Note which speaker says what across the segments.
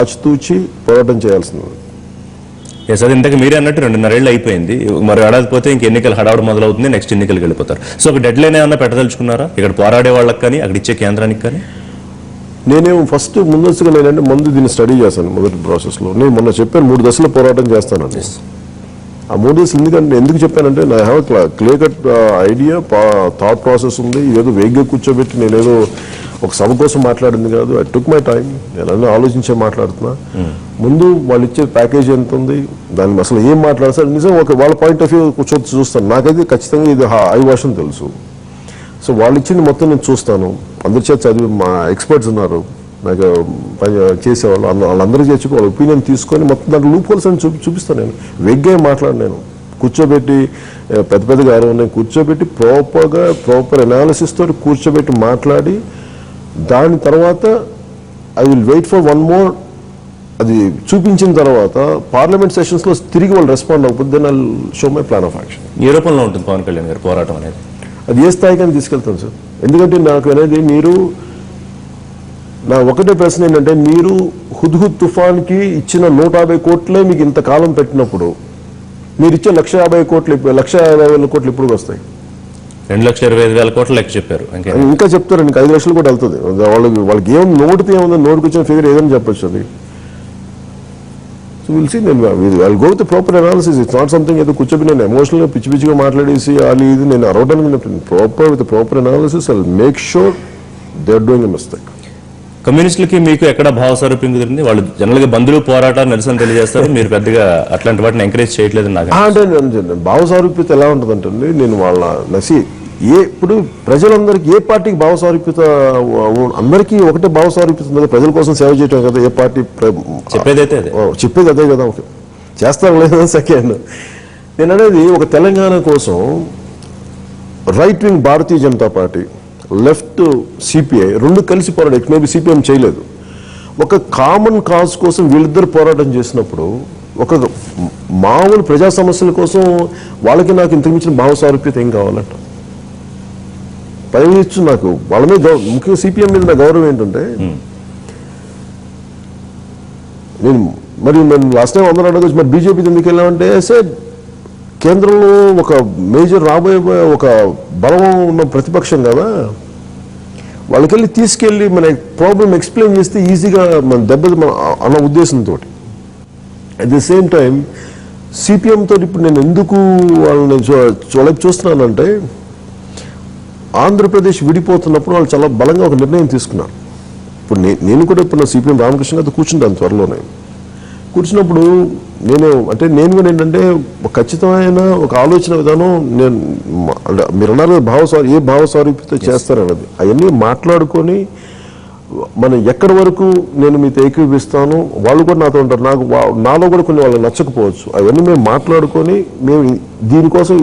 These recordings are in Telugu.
Speaker 1: ఆచితూచి పోరాటం చేయాల్సింది.
Speaker 2: అది ఇంతకు మీరే అన్నట్టు 2.5 ఏళ్ళు అయిపోయింది. మరి ఏడాది పోతే ఇంక ఎన్నికలు హడావుడు మొదలవుతుంది, నెక్స్ట్ ఎన్నికలకు వెళ్ళిపోతారు. సో ఒక డెడ్ లైన్ ఏమన్నా పెట్టదలుచుకున్నారా ఇక్కడ పోరాడే వాళ్ళకి కానీ అక్కడ ఇచ్చే కేంద్రానికి కానీ?
Speaker 1: నేనేమో ఫస్ట్ ముందస్తుగా నేనంటే ముందు దీన్ని స్టడీ చేశాను. మొదటి ప్రాసెస్లో నేను మొన్న చెప్పాను 3 దశల పోరాటం చేస్తానండి. ఆ 3 దశలు ఎందుకు చెప్పానంటే I have clear cut idea, thought process ఉంది. ఏదో వేగ్గా కూర్చోబెట్టి నేనేదో ఒక సభ కోసం మాట్లాడింది కాదు. I took my time. నేను అన్నీ ఆలోచించే మాట్లాడుతున్నా. ముందు వాళ్ళు ఇచ్చే ప్యాకేజ్ ఎంత ఉంది, దాన్ని అసలు ఏం మాట్లాడతారు నిజం ఒక వాళ్ళ పాయింట్ ఆఫ్ వ్యూ కూర్చొని చూస్తాను. నాకైతే ఖచ్చితంగా ఇది ఐ వర్షన్ తెలుసు. సో వాళ్ళు ఇచ్చింది మొత్తం నేను చూస్తాను. అందరి చేత చదివి మా ఎక్స్పర్ట్స్ ఉన్నారు నాకు చేసేవాళ్ళు, వాళ్ళందరూ చేర్చి వాళ్ళ ఒపీనియన్ తీసుకొని మొత్తం దాంట్లో లూప్ హోల్స్ అని చూపిస్తాను. నేను వెగ్గా మాట్లాడు, నేను కూర్చోబెట్టి పెద్ద పెద్దగా నేను కూర్చోబెట్టి ప్రాపర్ అనాలిసిస్ తోటి కూర్చోబెట్టి మాట్లాడి దాని తర్వాత I will wait for 1 more. అది చూపించిన తర్వాత పార్లమెంట్ సెషన్స్లో తిరిగి వాళ్ళు రెస్పాండ్ అవ్వకపోతే then I will show my plan of action.
Speaker 2: ఏ రూపంలో ఉంటుంది పవన్ కళ్యాణ్ గారి పోరాటం అనేది?
Speaker 1: అది ఏ స్థాయికని తీసుకెళ్తాను సార్. ఎందుకంటే నాకు అనేది మీరు నా ఒకటే ప్రశ్న ఏంటంటే మీరు హుద్హుద్ తుఫాన్కి ఇచ్చిన 150 కోట్లే మీకు ఇంతకాలం పెట్టినప్పుడు మీరు ఇచ్చే 150 కోట్లు 150,000 కోట్లు ఇప్పుడు వస్తాయి?
Speaker 2: 2,25,000 కోట్లు లెక్క చెప్పారు.
Speaker 1: ఇంకా చెప్తారు ఇంకా 5 లక్షలు కూడా వెళ్తుంది. వాళ్ళకి ఏముంది నోటితో ఏముంది, నోటికి వచ్చిన ఫిగర్ ఏదని చెప్పచ్చు. అది సో విల్ సీ. నేను go with proper analysis. It's not something ఏదో కూర్చోబెట్టి నేను ఎమోషనల్గా పిచ్చిగా మాట్లాడేసి అది ఇది నేను అరవడానికి proper analysis I will make sure they are doing a mistake.
Speaker 2: కమ్యూనిస్టులకి మీకు ఎక్కడ భావస్వరూప్యం కుదిరింది? వాళ్ళు జనరల్గా బంధువులు పోరాటాలు నిరసన తెలియజేస్తారు, మీరు పెద్దగా అట్లాంటి వాటిని ఎంకరేజ్ చేయట్లేదు. నాకు
Speaker 1: అంటే భావస్వరూప్యత ఎలా ఉంటుందంటే నేను వాళ్ళ ఇప్పుడు ప్రజలందరికీ ఏ పార్టీకి భావస్వరూప్యత అందరికీ ఒకటే భావస్వరూప్యత ఉంది. ప్రజల కోసం సేవ చేయటం కదా ఏ పార్టీ చెప్పేది అదే కదా. ఓకే చేస్తారు లేదా సెకండ్. నేను అనేది ఒక తెలంగాణ కోసం right wing Bharatiya Janata party, left CPI రెండు కలిసి పోరాడు. మేబీ సిపిఎం చేయలేదు. ఒక కామన్ కాజ్ కోసం వీళ్ళిద్దరు పోరాటం చేసినప్పుడు ఒక మామూలు ప్రజా సమస్యల కోసం వాళ్ళకి నాకు ఇంతకు మించిన భావస్వరూప్యత ఏం కావాలంట. పైచ్చు నాకు వాళ్ళ మీద ముఖ్యంగా సిపిఎం మీద నా గౌరవం ఏంటంటే నేను లాస్ట్ టైం అందరూ అడగచ్చు మరి బీజేపీ ఎందుకు వెళ్ళామంటే కేంద్రంలో ఒక మేజర్ రాబోయే ఒక బలం ఉన్న ప్రతిపక్షం కదా, వాళ్ళకెళ్ళి తీసుకెళ్ళి మన ప్రాబ్లం ఎక్స్ప్లెయిన్ చేస్తే ఈజీగా మన దెబ్బతి అన్న ఉద్దేశంతో. At the same time CPM తోటి ఇప్పుడు నేను ఎందుకు వాళ్ళని చూస్తున్నానంటే ఆంధ్రప్రదేశ్ విడిపోతున్నప్పుడు వాళ్ళు చాలా బలంగా ఒక నిర్ణయం తీసుకున్నారు. ఇప్పుడు నేను కూడా ఇప్పుడు సిపిఎం రామకృష్ణ గారితో కూర్చుంటాను త్వరలోనే. కూర్చున్నప్పుడు నేను కూడా ఏంటంటే ఖచ్చితమైన ఒక ఆలోచన విధానం నేను మీరు అన్నారు ఏ భావస్వరూప్యత చేస్తారన్నది అవన్నీ మాట్లాడుకొని మనం ఎక్కడి వరకు నేను మీతో ఏకీభవిస్తాను, వాళ్ళు కూడా నాతో ఉంటారు, నాలో కూడా కొన్ని వాళ్ళకి నచ్చకపోవచ్చు, అవన్నీ మేము మాట్లాడుకొని మేము దీనికోసం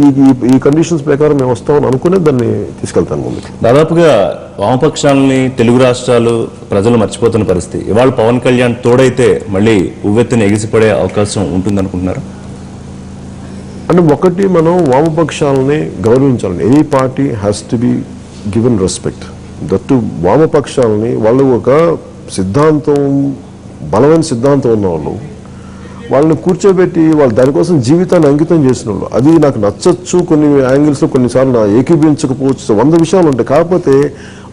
Speaker 1: ఈ కండిషన్స్ ప్రకారం మేము వస్తామని అనుకునే దాన్ని తీసుకెళ్తాను ముందుకు.
Speaker 2: దాదాపుగా వామపక్షాలని తెలుగు రాష్ట్రాలు ప్రజలు మర్చిపోతున్న పరిస్థితి. ఇవాళ పవన్ కళ్యాణ్ తోడైతే మళ్ళీ ఉవ్వెత్తున ఎగిసిపడే అవకాశం ఉంటుందనుకుంటున్నారా?
Speaker 1: అంటే ఒకటి మనం వామపక్షాలని గౌరవించాలని. Any party has to be given respect. That వామపక్షాలని వాళ్ళు ఒక సిద్ధాంతం బలమైన సిద్ధాంతం ఉన్న వాళ్ళని కూర్చోబెట్టి వాళ్ళు దానికోసం జీవితాన్ని అంకితం చేసిన వాళ్ళు. అది నాకు నచ్చచ్చు కొన్ని యాంగిల్స్లో, కొన్నిసార్లు ఏకీభవించకపోవచ్చు, 100 విషయాలు ఉంటాయి. కాకపోతే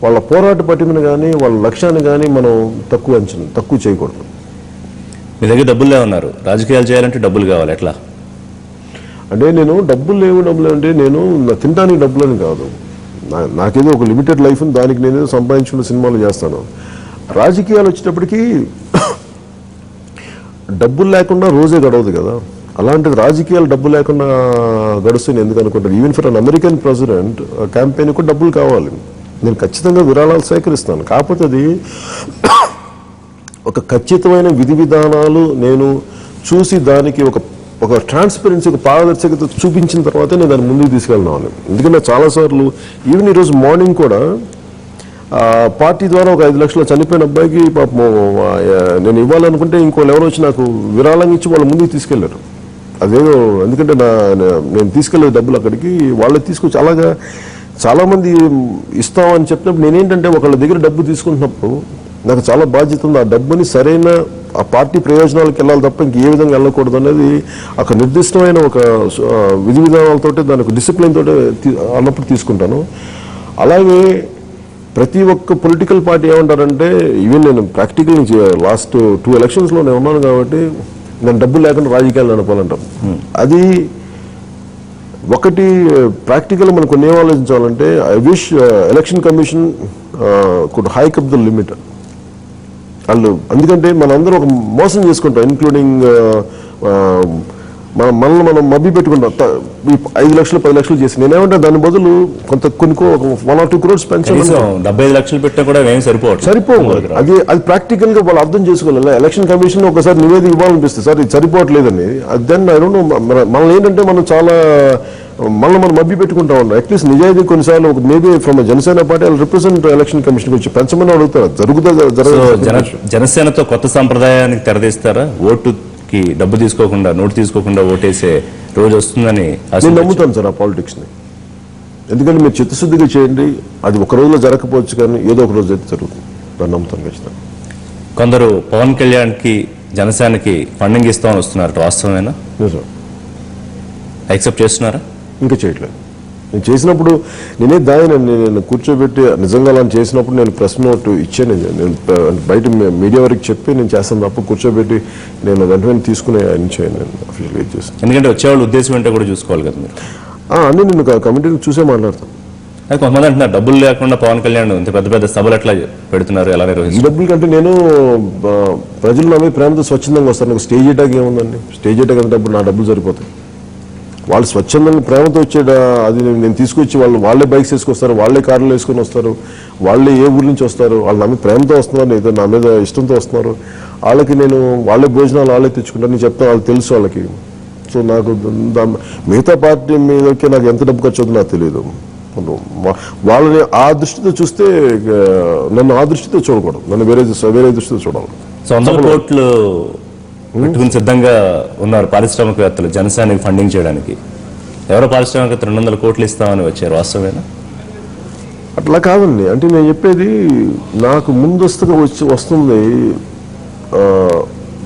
Speaker 1: వాళ్ళ పోరాట పటిమను కానీ వాళ్ళ లక్ష్యాన్ని కానీ మనం తక్కువ చేయకూడదు.
Speaker 2: మీ దగ్గర డబ్బులు లేవన్నారు, రాజకీయాలు చేయాలంటే డబ్బులు కావాలి, ఎట్లా?
Speaker 1: అంటే నేను డబ్బులు అంటే నేను తినడానికి డబ్బులని కాదు, నాకేదో ఒక లిమిటెడ్ లైఫ్ ఉంది, దానికి నేనేదో సంపాదించుకున్న సినిమాలు చేస్తాను. రాజకీయాలు వచ్చేటప్పటికి డబ్బులు లేకుండా రోజే గడవదు కదా. అలాంటిది రాజకీయాలు డబ్బు లేకుండా గడుస్తుంది ఎందుకు అనుకుంటారు? Even for an American president campaign కూడా డబ్బులు కావాలి. నేను ఖచ్చితంగా విరాళాలు సేకరిస్తాను. కాకపోతే అది ఒక ఖచ్చితమైన విధి విధానాలు నేను చూసి దానికి ఒక ట్రాన్స్పరెన్సీ, ఒక పారదర్శకత చూపించిన తర్వాత నేను దాన్ని ముందుకు తీసుకెళ్ళినాను. ఎందుకంటే చాలాసార్లు ఈవెన్ ఈరోజు మార్నింగ్ కూడా పార్టీ ద్వారా ఒక 5 లక్షల చనిపోయిన అబ్బాయికి పాపం నేను ఇవ్వాలనుకుంటే ఇంకోళ్ళు ఎవరో వచ్చి నాకు విరాళం ఇచ్చి వాళ్ళు ముందుకు తీసుకెళ్లారు. అదేదో ఎందుకంటే నేను తీసుకెళ్లే డబ్బులు అక్కడికి వాళ్ళకి తీసుకొచ్చి అలాగా చాలామంది ఇస్తామని చెప్పినప్పుడు నేనేంటంటే ఒకళ్ళ దగ్గర డబ్బు తీసుకుంటున్నప్పుడు నాకు చాలా బాధ్యత ఉంది. ఆ డబ్బుని సరైన ఆ పార్టీ ప్రయోజనాలకు వెళ్ళాలి తప్ప ఇంక ఏ విధంగా వెళ్ళకూడదు అనేది ఒక నిర్దిష్టమైన ఒక విధి విధానాలతోటి దానికి డిసిప్లిన్ తోటి అన్నప్పుడు తీసుకుంటాను. అలాగే ప్రతి ఒక్క పొలిటికల్ పార్టీ ఏమంటారంటే, ఈవెన్ నేను ప్రాక్టికల్ నుంచి లాస్ట్ 2 ఎలక్షన్స్లో నేను ఉన్నాను కాబట్టి నేను డబ్బులు లేకుండా రాజకీయాలు నడపాలంటాను. అది ఒకటి ప్రాక్టికల్ మనం కొన్ని ఏం ఆలోచించాలంటే, I wish election commission could hike up the limit. వాళ్ళు ఎందుకంటే మనందరం ఒక మోసం చేసుకుంటాం, ఇన్క్లూడింగ్ మనల్ని మనం మభ్య పెట్టుకుంటాం. 5 లక్షలు 10 లక్షలు చేసి నేనేమంటే దాని బదులు కొన్ని 1 or 2 crores పెన్షన్
Speaker 2: 75 లక్షలు పెట్టినా కూడా ఏం
Speaker 1: సరిపోవు. అది ప్రాక్టికల్ గా వాళ్ళు అర్థం చేసుకోవాలి. ఎలక్షన్ కమిషన్ ఒకసారి నివేదిక ఇవ్వాలనిపిస్తుంది, సార్ ఇది సరిపోవట్లేదని. దెన్ ఐ డోంట్ నో, మనల్ని ఏంటంటే మనం మభ్య పెట్టుకుంటా ఉన్నాం. అట్లీస్ట్ నిజాయితీ కొన్నిసార్లు maybe from Janasena party represent election commission వచ్చి పెంచమని అడుగుతారు.
Speaker 2: జనసేనతో కొత్త సంప్రదాయానికి తెరదీస్తారా? ఓటుకి డబ్బు తీసుకోకుండా, నోటు తీసుకోకుండా ఓటేసే రోజు వస్తుందని
Speaker 1: నేను నమ్ముతాను సార్ ఆ పాలిటిక్స్ ని. ఎందుకంటే మీరు చిత్తశుద్ధిగా చేయండి, అది ఒక రోజులో జరగకపోవచ్చు కానీ ఏదో ఒక రోజు అయితే జరుగుతుంది. దాన్ని నమ్ముతాను ఖచ్చితంగా.
Speaker 2: కొందరు పవన్ కళ్యాణ్ కి జనసేనకి ఫండింగ్ ఇస్తామని వస్తున్నారు, వాస్తవమేనా? యాక్సెప్ట్ చేస్తున్నారా?
Speaker 1: ఇంకా చేయట్లేదు. నేను చేసినప్పుడు నేను కూర్చోబెట్టి నిజంగా అలా చేసినప్పుడు నేను ప్రెస్ నోట్ ఇచ్చాను. నేను బయట మీడియా వరకు చెప్పి నేను చేస్తాను తప్ప కూర్చోబెట్టి నేను వెంటనే తీసుకునే నేను అఫీషియల్గా చేస్తాను.
Speaker 2: ఎందుకంటే వచ్చేవాళ్ళు ఉద్దేశం ఏంటో కూడా చూసుకోవాలి కదా మీరు.
Speaker 1: అన్నీ నేను కమిటీని చూసే మాట్లాడతాను.
Speaker 2: కొంతమంది అంటున్నారు డబ్బులు లేకుండా పవన్ కళ్యాణ్ ఇంత పెద్ద పెద్ద సభలు ఎట్లా పెడుతున్నారు, ఎలా నిర్వహిస్తారు?
Speaker 1: ఈ డబ్బుల కంటే నేను ప్రజలు నా మీద ప్రేమతో స్వచ్ఛందంగా వస్తాను. నాకు స్టేజ్ అటాక్ ఏముందండి? స్టేజ్ అటాక్ అంటే నా డబ్బులు సరిపోతాయి. వాళ్ళు స్వచ్ఛందంగా ప్రేమతో వచ్చేట అది నేను తీసుకొచ్చి వాళ్ళే బైక్స్ వేసుకొస్తారు, వాళ్ళే కార్లు వేసుకొని వస్తారు, వాళ్ళే ఏ ఊరి నుంచి వస్తారు, వాళ్ళు నా మీద ప్రేమతో వస్తున్నారు, ఏదో నా మీద ఇష్టంతో వస్తున్నారు. వాళ్ళకి నేను వాళ్ళే భోజనాలు వాళ్ళే తెచ్చుకుంటాను. నేను చెప్తాను, వాళ్ళు తెలుసు వాళ్ళకి. సో నాకు మిగతా పార్టీ మీదకి నాకు ఎంత డబ్బు ఖర్చు అవుతుందో నాకు తెలియదు. వాళ్ళని ఆ దృష్టితో చూస్తే నన్ను ఆ దృష్టితో చూడకూడదు, నన్ను వేరే దృష్టితో చూడాలి.
Speaker 2: సో 100 కోట్లు పెట్టుకుని సిద్ధంగా ఉన్నారు పారిశ్రామికవేత్తలు జనసేనకి ఫండింగ్ చేయడానికి. ఎవరో పారిశ్రామికవేత్తలు 200 కోట్లు ఇస్తామని వచ్చారు, వాస్తవేనా?
Speaker 1: అట్లా కాదండి. అంటే నేను చెప్పేది నాకు ముందస్తుగా వస్తుంది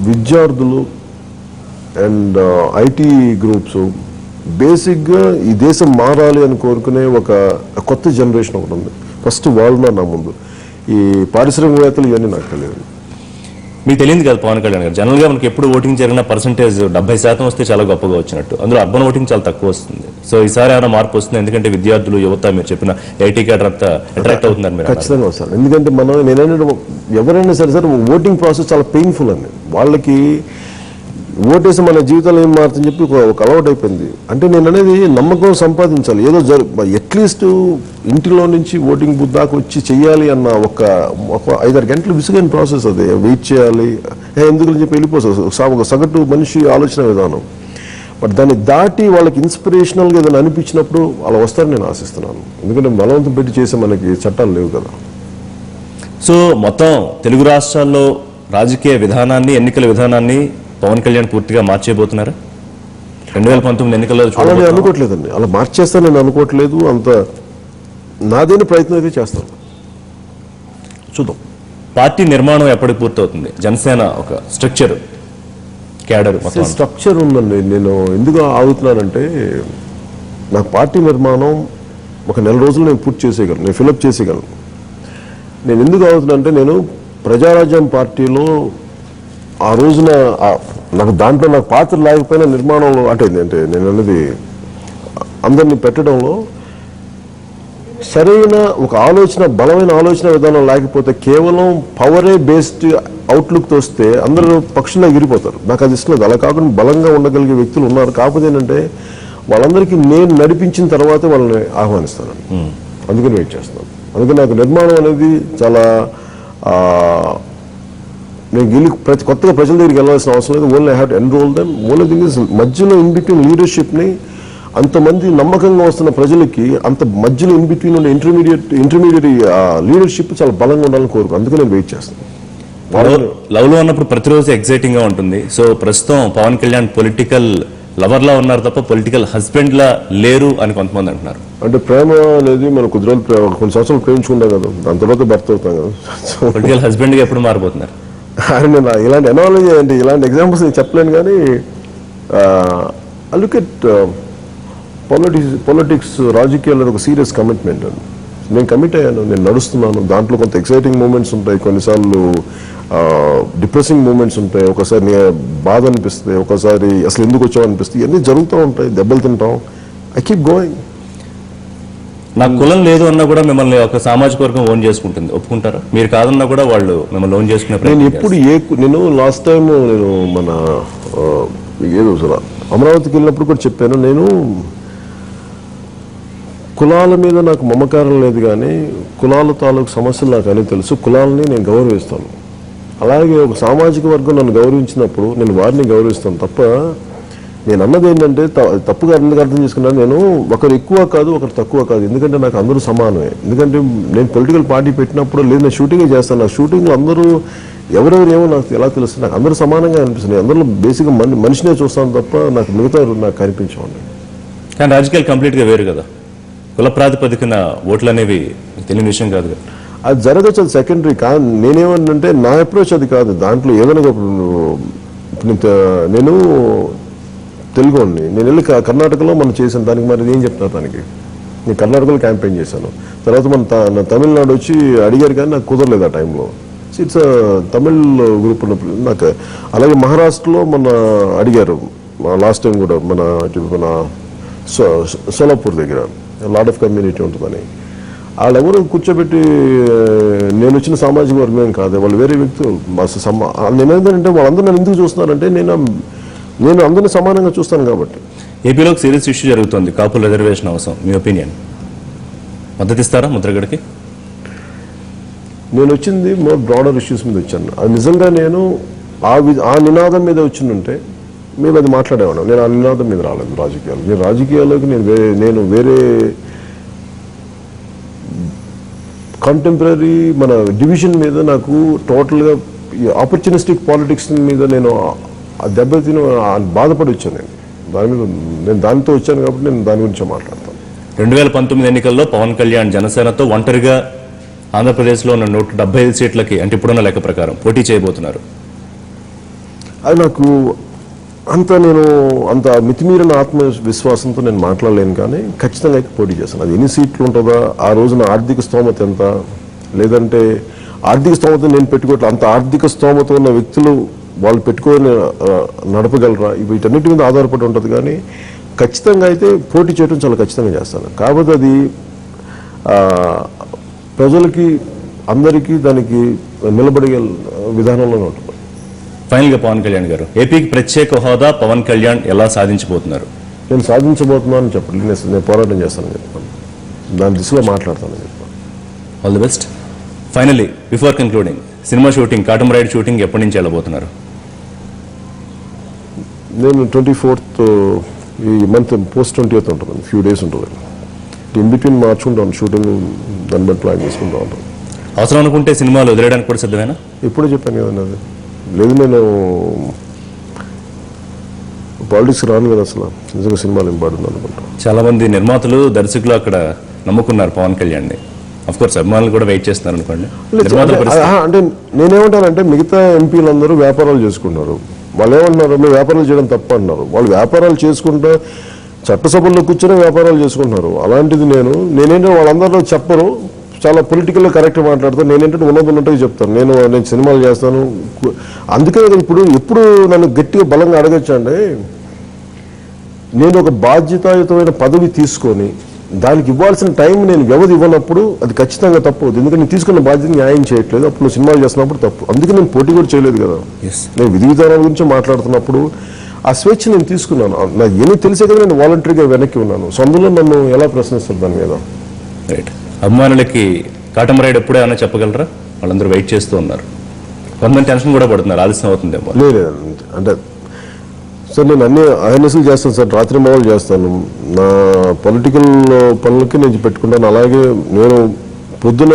Speaker 1: విద్యార్థులు అండ్ ఐటీ గ్రూప్స్. బేసిక్గా ఈ దేశం మారాలి అని కోరుకునే ఒక కొత్త జనరేషన్ ఒకటి ఉంది. ఫస్ట్ వాళ్ళు నా ముందు. ఈ పారిశ్రామికవేత్తలు ఇవన్నీ నాకు తెలియదు.
Speaker 2: మీకు తెలియదు కదా పవన్ కళ్యాణ్ గారు, జనరల్గా మనకి ఎప్పుడు ఓటింగ్ జరిగిన పర్సెంటేజ్ 70% వస్తే చాలా గొప్పగా వచ్చినట్టు, అందులో అర్బన్ ఓటింగ్ చాలా తక్కువ వస్తుంది. సో ఈసారి ఏమైనా మార్పు వస్తుంది? ఎందుకంటే విద్యార్థులు, యువత, మీరు చెప్పిన ఐటీ క్యాడర్ అంతా అట్రాక్ట్ అవుతున్నారు మీరు.
Speaker 1: ఖచ్చితంగా వస్తారు. ఎందుకంటే నేనైనా ఎవరైనా సరే ఓటింగ్ ప్రాసెస్ చాలా పెయిన్ఫుల్ అండి. వాళ్ళకి ఓటేసి మన జీవితాలు ఏం మారుతుందని చెప్పి ఒక అలవాటు అయిపోయింది. అంటే నేను అనేది నమ్మకం సంపాదించాలి, ఏదో అట్లీస్ట్ ఇంటిలో నుంచి ఓటింగ్ బూత్ దాకా వచ్చి చెయ్యాలి అన్న ఒక 5-6 గంటలు విసుగైన ప్రాసెస్. అది వెయిట్ చేయాలి, ఎందుకు చెప్పి వెళ్ళిపోతుంది ఒక సగటు మనిషి ఆలోచన విధానం. బట్ దాన్ని దాటి వాళ్ళకి ఇన్స్పిరేషనల్గా ఏదైనా అనిపించినప్పుడు అలా వస్తారని నేను ఆశిస్తున్నాను. ఎందుకంటే బలవంతం పెట్టి చేసే మనకి చట్టాలు లేవు కదా.
Speaker 2: సో మొత్తం తెలుగు రాష్ట్రాల్లో రాజకీయ విధానాన్ని, ఎన్నికల విధానాన్ని పవన్ కళ్యాణ్ పూర్తిగా మార్చేయబోతున్నారా 2019 ఎన్నికల్లో?
Speaker 1: అలా నేను అనుకోవట్లేదండి, అలా మార్చేస్తాను నేను అనుకోవట్లేదు. అంత నాదైన ప్రయత్నం అయితే చేస్తాను, చూద్దాం.
Speaker 2: పార్టీ నిర్మాణం ఎప్పటికి పూర్తవుతుంది? జనసేన ఒక స్ట్రక్చర్, క్యాడర్,
Speaker 1: స్ట్రక్చర్ ఉందండి. నేను ఎందుకు ఆగుతున్నానంటే నాకు పార్టీ నిర్మాణం ఒక 1 నెల రోజులు నేను పూర్తి చేసేయగలను, నేను ఫిలప్ చేసేయగలను. నేను ఎందుకు ఆగుతున్నానంటే నేను ప్రజారాజ్యం పార్టీలో ఆ రోజున నాకు దాంట్లో నాకు పాత్ర లేకపోయినా నిర్మాణంలో అంటే నేను అనేది అందరినీ పెట్టడంలో సరైన ఒక ఆలోచన, బలమైన ఆలోచన విధానం లేకపోతే కేవలం పవరే బేస్డ్ అవుట్లుక్తో వస్తే అందరూ పక్షుల్లో ఎగిరిపోతారు. నాకు అది ఇష్టం లేదు. అలా కాకుండా బలంగా ఉండగలిగే వ్యక్తులు ఉన్నారు. కాకపోతే ఏంటంటే వాళ్ళందరికీ నేను నడిపించిన తర్వాతే వాళ్ళని ఆహ్వానిస్తాను. అందుకని వెయిట్ చేస్తున్నాను. అందుకని నాకు నిర్మాణం అనేది చాలా నేను కొత్తగా ప్రజల దగ్గరికి వెళ్ళాల్సిన అవసరం లేదు. Only I have to enrol them. Only thing is మధ్యలో ఇన్ బిట్వీన్ లీడర్షిప్ని అంతమంది నమ్మకంగా వస్తున్న ప్రజలకి అంత మధ్యలో ఇన్ బిట్వీన్ ఉండే ఇంటర్మీడియట్ లీడర్షిప్ చాలా బలంగా ఉండాలని కోరుకు. అందుకే నేను వెయిట్ చేస్తాను.
Speaker 2: లవ్ లో ఉన్నప్పుడు ప్రతిరోజు ఎక్సైటింగ్ గా ఉంటుంది. సో ప్రస్తుతం పవన్ కళ్యాణ్ పొలిటికల్ లవర్ లా ఉన్నారు తప్ప పొలిటికల్ హస్బెండ్ లా లేరు అని కొంతమంది అంటున్నారు. అంటే
Speaker 1: ప్రేమ అనేది మనం కొన్ని సంవత్సరాలు ప్రేమించుకుంటాం కదా, దాని తర్వాత భర్త అవుతాం కదా.
Speaker 2: పొలిటికల్ హస్బెండ్ గా ఎప్పుడు మారిపోతున్నారు?
Speaker 1: నేను ఇలాంటి ఎనాలజీ అంటే ఇలాంటి ఎగ్జాంపుల్స్ నేను చెప్పలేను కానీ లుక్ ఎట్ పొలిటిక్స్ రాజకీయాల్లో ఒక సీరియస్ కమిట్మెంట్ అండి. నేను కమిట్ అయ్యాను, నేను నడుస్తున్నాను. దాంట్లో కొంత ఎక్సైటింగ్ మూమెంట్స్ ఉంటాయి, కొన్నిసార్లు డిప్రెసింగ్ మూమెంట్స్ ఉంటాయి, ఒకసారి బాధ అనిపిస్తాయి, ఒకసారి అసలు ఎందుకు వచ్చావు అనిపిస్తాయి. ఇవన్నీ జరుగుతూ ఉంటాయి, దెబ్బలు తింటాం. I keep going.
Speaker 2: నాకు కులం లేదు అన్నా కూడా మిమ్మల్ని ఒక సామాజిక వర్గం ఓన్ చేసుకుంటుంది, ఒప్పుకుంటారా? మీరు కాదన్నా కూడా వాళ్ళు మిమ్మల్ని ఓన్ చేసుకునే
Speaker 1: నేను
Speaker 2: ప్రయత్నం
Speaker 1: ఎప్పుడు నేను లాస్ట్ టైం నేను మన ఏదో అమరావతికి వెళ్ళినప్పుడు కూడా చెప్పాను, నేను కులాల మీద నాకు మమకారం లేదు కానీ కులాల తాలూకు సమస్యలు నాకు అని తెలుసు, కులాలని నేను గౌరవిస్తాను. అలాగే ఒక సామాజిక వర్గం నన్ను గౌరవించినప్పుడు నేను వారిని గౌరవిస్తాను తప్ప నేను అన్నది ఏంటంటే తప్పుగా ఎందుకు అర్థం చేసుకున్నాను, నేను ఒకరు ఎక్కువ కాదు ఒకరు తక్కువ కాదు, ఎందుకంటే నాకు అందరూ సమానమే. ఎందుకంటే నేను పొలిటికల్ పార్టీ పెట్టినప్పుడు లేదు, నేను షూటింగే చేస్తాను, నాకు షూటింగ్లో అందరూ ఎవరెవరు ఏమో నాకు ఎలా తెలుస్తుంది, నాకు అందరూ సమానంగా అనిపిస్తుంది. అందరిలో బేసిక్గా మనిషినే చూస్తాను తప్ప నాకు మిగతా నాకు కనిపించవండి.
Speaker 2: కానీ రాజకీయాలు కంప్లీట్గా వేరు కదా, కుల ప్రాతిపదికన ఓట్లు అనేవి తెలియని విషయం కాదు కదా.
Speaker 1: అది జరగచ్చు, అది సెకండరీ. కానీ నేనేమన్నంటే నా అప్రోచ్ అది కాదు. దాంట్లో ఏదైనా నేను తెలుగుని నేను వెళ్ళి కర్ణాటకలో మనం చేశాను, దానికి మరి ఏం చెప్తున్నారు దానికి. నేను కర్ణాటకలో క్యాంపెయిన్ చేశాను, తర్వాత మన తమిళనాడు వచ్చి అడిగారు కానీ నాకు కుదరలేదు ఆ టైంలో. ఇట్స్ తమిళ్ గ్రూప్ ఉన్నప్పుడు నాకు. అలాగే మహారాష్ట్రలో మన అడిగారు లాస్ట్ టైం కూడా, మన సోలాపూర్ దగ్గర లాట్ ఆఫ్ కమ్యూనిటీ ఉంటుందని. వాళ్ళెవరు కూర్చోబెట్టి నేను వచ్చిన సామాజిక వర్గం ఏం కాదు, వాళ్ళు వేరే వ్యక్తులు. నేనేంటంటే వాళ్ళందరూ నన్ను ఎందుకు చూస్తున్నారంటే నేను అందరినీ సమానంగా చూస్తాను కాబట్టి.
Speaker 2: ఏపీలో ఒక సీరియస్ ఇష్యూ జరుగుతుంది, కాపుల రిజర్వేషన్ అవసరం. మీ ఒపీనియన్, మద్దతు ఇస్తారా ముద్రగడకి?
Speaker 1: నేను వచ్చింది మోర్ బ్రాడర్ ఇష్యూస్ మీద వచ్చాను. అది నిజంగా నేను ఆ నినాదం మీద వచ్చిందంటే మేము అది మాట్లాడేవాళ్ళం. నేను ఆ నినాదం మీద రాలేదు రాజకీయాలు. నేను రాజకీయాల్లోకి నేను వేరే కాంటెంపరీ మన డివిజన్ మీద నాకు టోటల్గా ఆపర్చునిస్టిక్ పాలిటిక్స్ మీద నేను దెబ్బతిని బాధపడి వచ్చాను. నేను దానితో వచ్చాను కాబట్టి నేను దాని గురించి మాట్లాడతాను.
Speaker 2: 2019 ఎన్నికల్లో పవన్ కళ్యాణ్ జనసేనతో ఒంటరిగా ఆంధ్రప్రదేశ్లో ఉన్న 175 సీట్లకి అంటే ఇప్పుడున్న లెక్క ప్రకారం పోటీ చేయబోతున్నారు.
Speaker 1: అది నాకు నేను అంత మితిమీరిన ఆత్మవిశ్వాసంతో నేను మాట్లాడలేను కానీ ఖచ్చితంగా అయితే పోటీ చేస్తాను. అది ఎన్ని సీట్లు ఉంటుందా, ఆ రోజున ఆర్థిక స్తోమత ఎంత, లేదంటే ఆర్థిక స్తోమత నేను పెట్టుకోవట్లేదు, అంత ఆర్థిక స్తోమత ఉన్న వ్యక్తులు వాళ్ళు పెట్టుకొని నడపగలరా, వీటన్నిటి మీద ఆధారపడి ఉంటుంది. కానీ ఖచ్చితంగా అయితే పోటీ చేయడం చాలా ఖచ్చితంగా చేస్తాను. కాకపోతే అది ప్రజలకి అందరికీ దానికి నిలబడే విధానంలోనే ఉంటుంది.
Speaker 2: ఫైనల్గా పవన్ కళ్యాణ్ గారు, ఏపీకి ప్రత్యేక హోదా పవన్ కళ్యాణ్ ఎలా సాధించబోతున్నారు?
Speaker 1: నేను సాధించబోతున్నాను చెప్పండి, నేను పోరాటం చేస్తానని చెప్పాను, దాని దిశలో మాట్లాడతానని చెప్పాను.
Speaker 2: All the best. Finally before concluding, cinema shooting, Katamarayudu shooting ఎప్పటి నుంచి వెళ్ళబోతున్నారు?
Speaker 1: నేను 24th ఈ మంత్ పోస్ట్ 20th ఉంటుంది, ఫ్యూ డేస్ ఉంటుంది. ఇన్ బిట్వీన్ మార్చుకుంటాను షూటింగ్, దాన్ని బట్టి ప్లాన్ చేసుకుంటూ ఉంటాను.
Speaker 2: అవసరం అనుకుంటే సినిమాలు వదిలేయడానికి కూడా సిద్ధమేనా?
Speaker 1: ఇప్పుడే చెప్పాను కదండి, అది లేదు. నేను పాలిటిక్స్ రాను కదా అసలు, నిజంగా సినిమాలు ఇంపార్టెంట్ అనుకుంటాను.
Speaker 2: చాలా మంది నిర్మాతలు, దర్శకులు అక్కడ నమ్ముకున్నారు పవన్ కళ్యాణ్. అఫ్ కోర్స్ అభిమానులు కూడా వెయిట్ చేస్తున్నారు అనుకోండి.
Speaker 1: అంటే నేనేమంటానంటే మిగతా ఎంపీలందరూ వ్యాపారాలు చేసుకున్నారు. వాళ్ళు ఏమంటున్నారు, మేము వ్యాపారాలు చేయడం తప్ప అన్నారు. వాళ్ళు వ్యాపారాలు చేసుకుంటూ చట్టసభల్లో కూర్చొని వ్యాపారాలు చేసుకుంటున్నారు. అలాంటిది నేనేంటంటే వాళ్ళందరూ చెప్పరు, చాలా పొలిటికల్గా కరెక్ట్గా మాట్లాడతాను. నేనేంటంటే ఉన్నట్టుగా చెప్తాను, నేను సినిమాలు చేస్తాను. అందుకే ఎప్పుడు నన్ను గట్టిగా బలంగా అడగచ్చు అండి. నేను ఒక బాధ్యతాయుతమైన పదవి తీసుకొని దానికి ఇవ్వాల్సిన టైం నేను వ్యవధి ఇవ్వనప్పుడు అది ఖచ్చితంగా తప్పు అవుతుంది. ఎందుకంటే నేను తీసుకున్న బాధ్యత న్యాయం చేయట్లేదు, అప్పుడు నువ్వు సినిమాలు చేస్తున్నప్పుడు తప్పు. అందుకే నేను పోటీ కూడా చేయలేదు కదా. నేను విధి విధానాల గురించి మాట్లాడుతున్నప్పుడు ఆ స్వేచ్ఛ నేను తీసుకున్నాను. నాకు ఏమీ తెలిసే కదా నేను వాలంటరీగా వెనక్కి ఉన్నాను. సో అందులో నన్ను ఎలా ప్రశ్నిస్తారు దాని మీద?
Speaker 2: రైట్. అభిమానులకి కాటమరాయుడు ఎప్పుడే అన్నా చెప్పగలరా? వాళ్ళందరూ వెయిట్ చేస్తూ ఉన్నారు, కొంతమంది టెన్షన్ కూడా పడుతున్నారు, ఆలస్యం అవుతుందేమో.
Speaker 1: లేదు అంటే సార్, నేను అన్ని అవేర్నెస్లు చేస్తాను సార్, రాత్రి మామూలు చేస్తాను. నా పొలిటికల్ పనులకి నేను పెట్టుకుంటాను. అలాగే నేను పొద్దున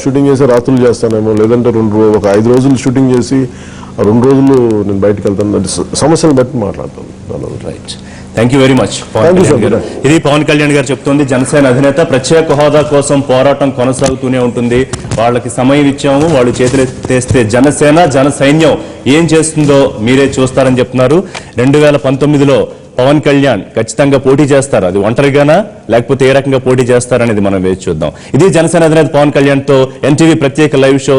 Speaker 1: షూటింగ్ చేసి రాత్రులు చేస్తానేమో, లేదంటే ఒక 5 రోజులు షూటింగ్ చేసి 2 రోజులు నేను బయటకు వెళ్తాను. అంటే సమస్యను బట్టి మాట్లాడతాను.
Speaker 2: Right. Thank you very much Pavan
Speaker 1: Thank you,
Speaker 2: Kalyan
Speaker 1: sir.
Speaker 2: Garu. ఇది పవన్ కళ్యాణ్ గారు చెప్తోంది. జనసేన అధినేత ప్రత్యేక హోదా కోసం పోరాటం కొనసాగుతూనే ఉంటుంది. వాళ్ళకి సమయం ఇచ్చాము, వాళ్ళు చేతులెత్తేస్తే జనసేన జన సైన్యం ఏం చేస్తుందో మీరే చూస్తారని చెప్తున్నారు. 2019లో పవన్ కళ్యాణ్ ఖచ్చితంగా పోటీ చేస్తారు. అది ఒంటరిగానా లేకపోతే ఏ రకంగా పోటీ చేస్తారనేది మనం వేచి చూద్దాం. ఇది జనసేన అధినేత పవన్ కళ్యాణ్ తో ఎన్టీవీ ప్రత్యేక లైవ్ షో.